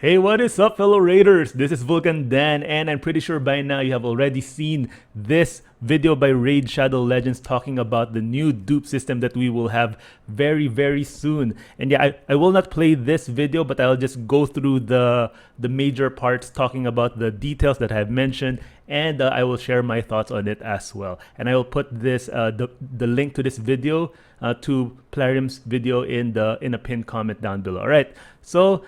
Hey, what is up, fellow Raiders? This is Vulcan Dan, and I'm pretty sure by now you have already seen this video by Raid Shadow Legends talking about the new dupe system that we will have very soon. And yeah, I will not play this video, but I'll just go through the major parts talking about the details that I've mentioned, and I will share my thoughts on it as well. And I will put this the link to this video to Plarium's video in a pinned comment down below. All right, so.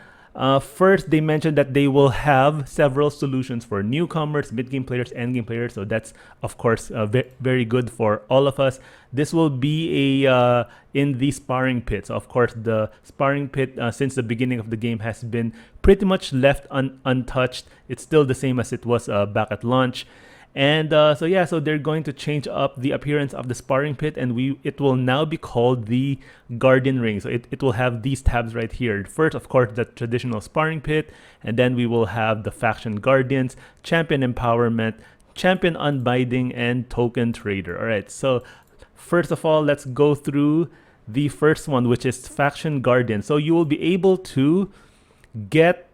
First, they mentioned that they will have several solutions for newcomers, mid-game players, endgame players. So that's, of course, very good for all of us. This will be in the sparring pit. So, of course, the sparring pit since the beginning of the game has been pretty much left untouched. It's still the same as it was back at launch. And so they're going to change up the appearance of the sparring pit, and it will now be called the Guardian Ring. So it will have these tabs right here. First, of course, the traditional sparring pit, and then we will have the faction guardians, champion empowerment, champion unbinding, and token trader. All right, so first of all, let's go through the first one, which is faction guardian. So you will be able to get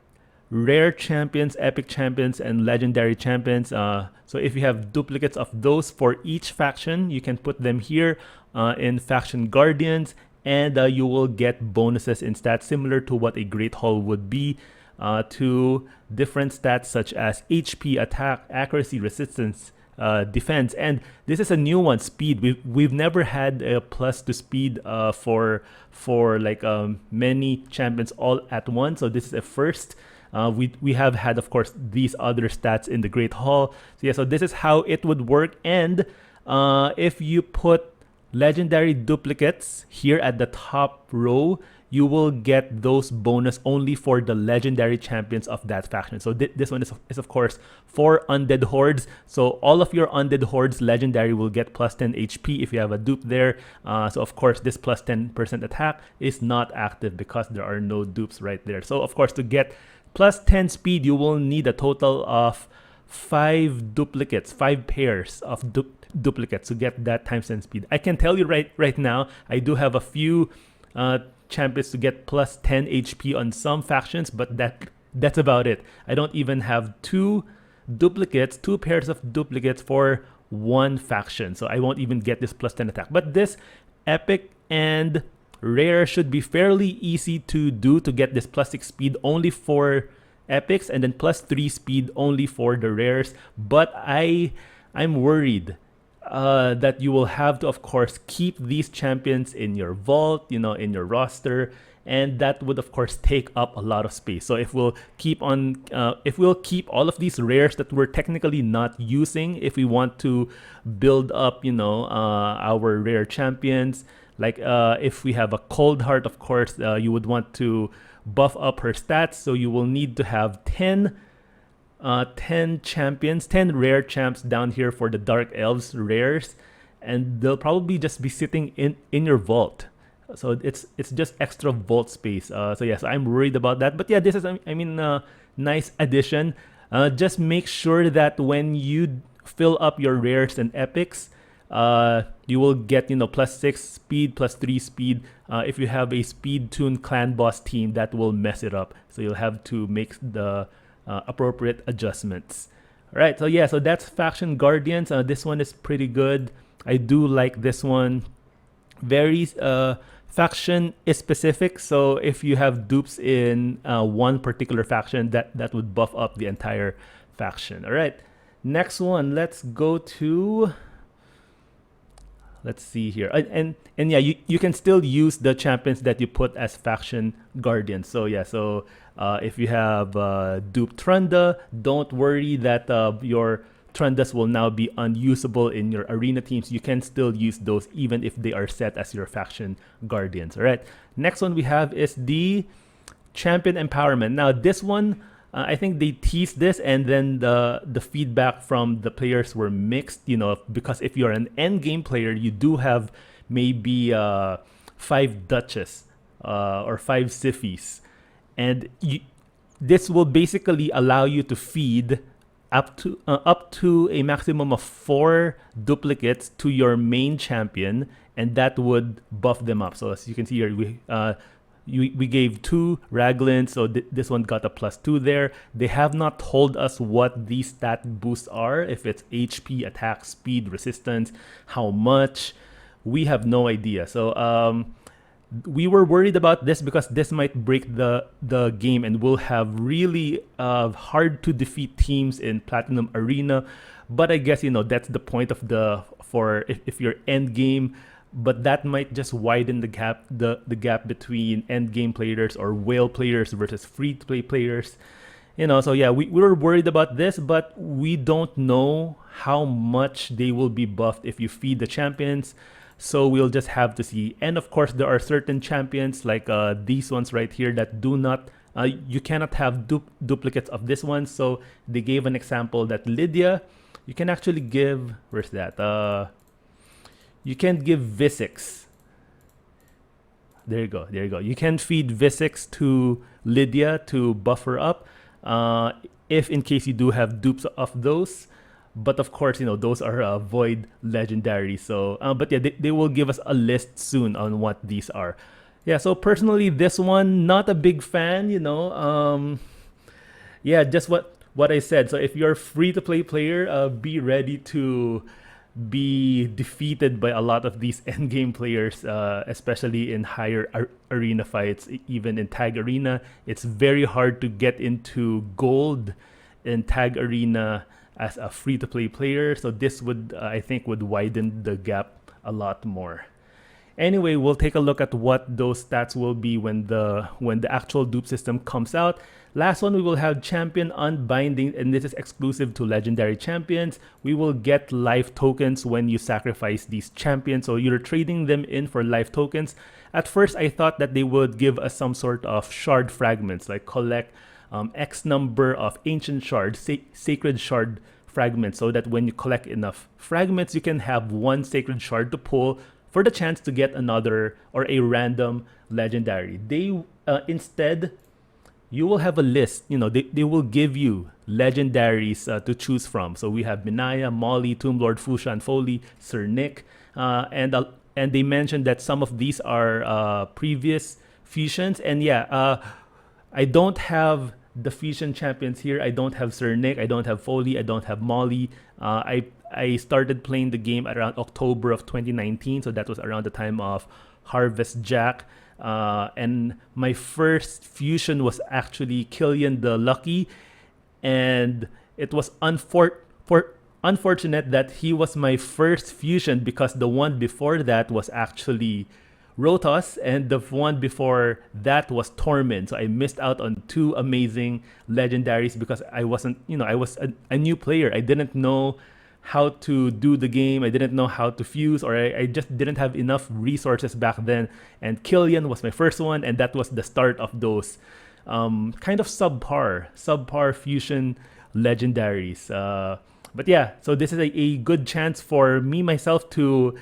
rare champions, epic champions, and legendary champions. So if you have duplicates of those for each faction, you can put them here in faction guardians, and you will get bonuses in stats similar to what a Great Hall would be to different stats such as HP, attack, accuracy, resistance, defense. And this is a new one, speed. We've never had a plus to speed for like many champions all at once. So this is a first. We have had, of course, these other stats in the Great Hall. So yeah, so this is how it would work. And if you put legendary duplicates here at the top row, you will get those bonus only for the legendary champions of that faction. So this one is of course for undead hordes. So all of your undead hordes legendary will get plus 10 HP if you have a dupe there. So of course this plus 10% attack is not active because there are no dupes right there. So of course to get plus 10 speed, you will need a total of 5 duplicates, 5 pairs of duplicates to get that times 10 speed. I can tell you right now, I do have a few champions to get plus 10 HP on some factions, but that's about it. I don't even have 2 pairs of duplicates for one faction. So I won't even get this plus 10 attack. But this epic and rare should be fairly easy to do to get this plus 6 speed only for epics, and then plus 3 speed only for the rares. But I'm worried that you will have to, of course, keep these champions in your vault, in your roster, and that would, of course, take up a lot of space. So if we'll keep all of these rares that we're technically not using, if we want to build up, our rare champions. Like if we have a Cold Heart, of course, you would want to buff up her stats. So you will need to have 10 champions, 10 rare champs down here for the Dark Elves rares. And they'll probably just be sitting in your vault. So it's just extra vault space. So yes, I'm worried about that. But yeah, this is, nice addition. Just make sure that when you fill up your rares and epics, you will get plus 6 speed, plus 3 speed. If you have a speed tuned clan boss team, that will mess it up, so you'll have to make the appropriate adjustments. All right, so yeah, so that's faction guardians. This one is pretty good. I do like this one. Very faction is specific, so if you have dupes in one particular faction, that would buff up the entire faction. All right, next one, let's go to, let's see here. And yeah, you can still use the champions that you put as faction guardians. So yeah, so if you have dupe Trunda, don't worry that your Trundas will now be unusable in your arena teams. You can still use those even if they are set as your faction guardians. All right, next one we have is the champion empowerment. Now this one, I think they teased this, and then the feedback from the players were mixed, because if you're an end game player, you do have maybe 5 Duchess or 5 Sifis, and this will basically allow you to feed up to a maximum of 4 duplicates to your main champion, and that would buff them up. So as you can see here, we gave 2 Raglan, so this one got a +2 there. They have not told us what these stat boosts are, if it's HP, attack, speed, resistance, how much. We have no idea. So we were worried about this because this might break the game, and we'll have really hard to defeat teams in Platinum Arena. But I guess, you know, that's the point of if you're end game. But that might just widen the gap between end game players or whale players versus free to play players. You know, so yeah, we were worried about this, but we don't know how much they will be buffed if you feed the champions. So we'll just have to see. And of course, there are certain champions like these ones right here that do not, you cannot have duplicates of this one. So they gave an example that Lydia, you can actually give, where's that? You can't give Visix. There you go. There you go. You can feed Visix to Lydia to buff her up, if in case you do have dupes of those. But of course, you know, those are void legendary. So, but yeah, they will give us a list soon on what these are. Yeah, so personally, this one, not a big fan, you know. Yeah, just what I said. So if you're a free-to-play player, be ready to be defeated by a lot of these endgame players, especially in higher arena fights. Even in Tag Arena, it's very hard to get into gold in Tag Arena as a free-to-play player. So this would, I think, would widen the gap a lot more. Anyway, we'll take a look at what those stats will be when the actual dupe system comes out. Last one, we will have champion unbinding, and this is exclusive to legendary champions. We will get life tokens when you sacrifice these champions, so you're trading them in for life tokens. At first, I thought that they would give us some sort of shard fragments, like collect X number of ancient shards, sacred shard fragments, so that when you collect enough fragments, you can have one sacred shard to pull for the chance to get another or a random legendary. They instead, you will have a list. You know, they will give you legendaries to choose from. So we have Minaya, Molly, Tomb Lord, Fuchsia, and Foley, Sir Nick, and they mentioned that some of these are previous fusions. And yeah, I don't have the fusion champions here. I don't have Sir Nick, I don't have Foley, I don't have Molly. I started playing the game around October of 2019, so that was around the time of Harvest Jack. And my first fusion was actually Killian the Lucky, and it was unfortunate that he was my first fusion because the one before that was actually Rotos, and the one before that was Torment. So I missed out on 2 amazing legendaries because I wasn't, you know, I was a new player. I didn't know how to do the game. I didn't know how to fuse, or I just didn't have enough resources back then. And Killian was my first one, and that was the start of those kind of subpar fusion legendaries. But yeah, so this is a good chance for me myself to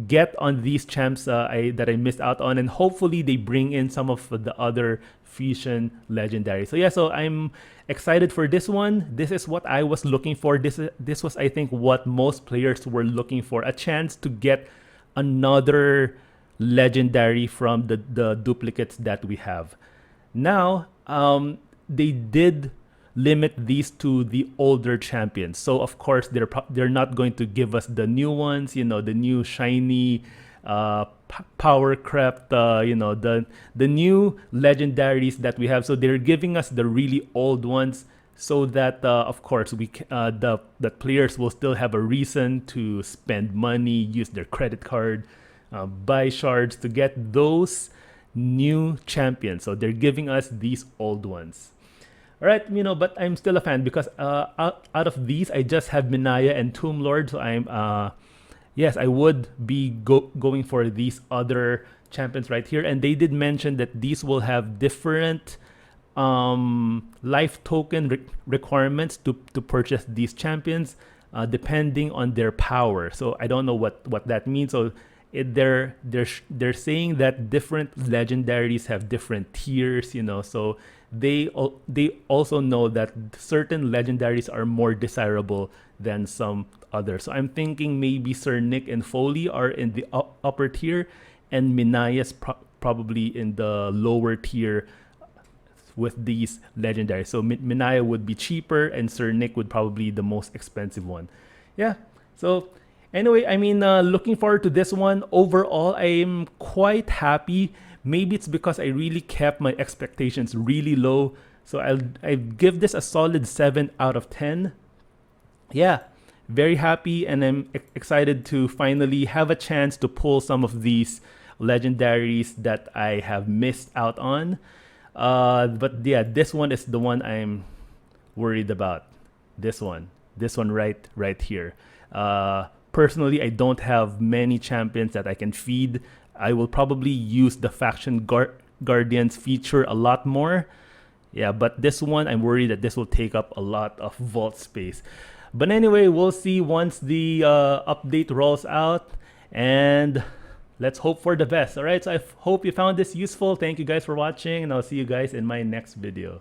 get on these champs that I missed out on, and hopefully they bring in some of the other fusion legendaries. So yeah, so I'm excited for this one. This is what I was looking for. This was, I think, what most players were looking for, a chance to get another legendary from the duplicates that we have. Now, they did limit these to the older champions. So of course they're not going to give us the new ones, you know, the new shiny power crept, you know, the new legendaries that we have. So they're giving us the really old ones so that of course the players will still have a reason to spend money, use their credit card, buy shards to get those new champions. So they're giving us these old ones. All right, you know, but I'm still a fan because out of these, I just have Minaya and Tomb Lord. So I'm, yes, I would be going for these other champions right here. And they did mention that these will have different life token requirements to purchase these champions depending on their power. So I don't know what that means. So they're saying that different legendaries have different tiers, you know, so they also know that certain legendaries are more desirable than some others. So I'm thinking maybe Sir Nick and Foley are in the upper tier, and Minaya's probably in the lower tier with these legendaries. So Minaya would be cheaper, and Sir Nick would probably be the most expensive one. Yeah. So anyway, I mean, looking forward to this one. Overall, I'm quite happy. Maybe it's because I really kept my expectations really low. So I give this a solid 7 out of 10. Yeah, very happy, and I'm excited to finally have a chance to pull some of these legendaries that I have missed out on. But yeah, this one is the one I'm worried about. This one right here. Personally, I don't have many champions that I can feed. I will probably use the faction guardians feature a lot more. Yeah, but this one, I'm worried that this will take up a lot of vault space. But anyway, we'll see once the update rolls out, and let's hope for the best. All right, so I hope you found this useful. Thank you guys for watching, and I'll see you guys in my next video.